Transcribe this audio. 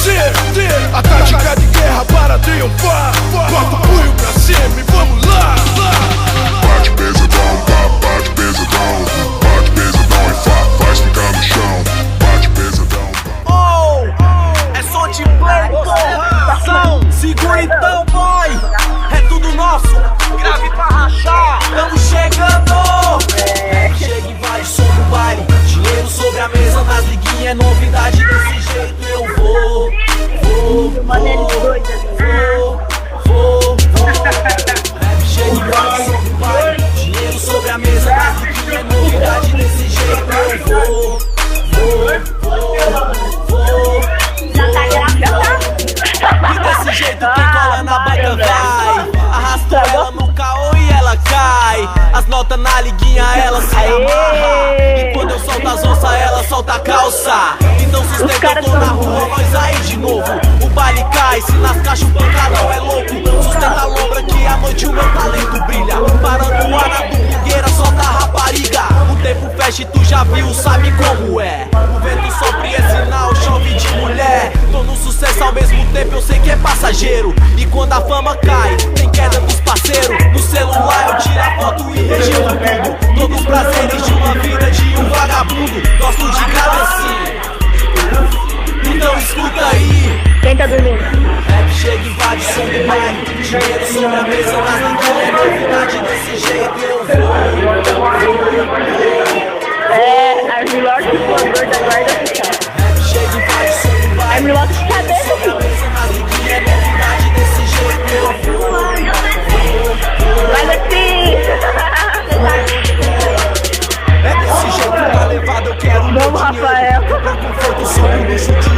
A tática de guerra para triunfar. Bota o punho pra cima e vamos lá. Bate pesadão, bate pesadão. Bate pesadão e faz ficar no chão. Bate pesadão. Oh, é som de play, porra. Segura então, boy. É tudo nosso. Grave pra rachar. Tamo chegando. Chega e vai, som do baile. Dinheiro sobre a mesa, nas liguinhas é novidade. Desse jeito eu vou. Rap chega e vai, som do baile. Dinheiro sobre a mesa, nas liguinhas é novidade. Desse jeito eu vou. E desse jeito quem cola na banca vai. Arrasto ela no caô e ela cai. As notas na liguinha ela se amarra. E quando eu solto as onças ela solta a calça. Então sustenta, eu tô na rua, nós aí de novo. O baile cai, se nas caixas o pancadão é louco. Sustenta a lombra que à noite o meu talento brilha. Parando o ar na fogueira, solta a rapariga. O tempo fecha e tu já viu, sabe como é. O vento sopra e é sinal, chove de mulher. Tô no sucesso ao mesmo tempo, eu sei que é passageiro. E quando a fama cai, tem queda dos parceiros. No celular eu tiro a foto e registro tudo. Todos os prazeres de uma vida de um vagabundo. Gosto de cada assim. Então escuta aí. Quem tá dormindo? Rap chega e invade, som do baile. Dinheiro sobre a mesa, nas liguinhas é novidade. Desse jeito eu vou. É, Armilord, o voador da guarda oficial. Rap chega e invade, som do baile. Armilord de cabeça, Sobre a filho. mesa, nas liguinhas é novidade. Desse jeito eu vou. Mas assim... É desse jeito, tá levado, eu quero meu Vamos, dinheiro. Rafael. Pra conforto, sobre o luxo de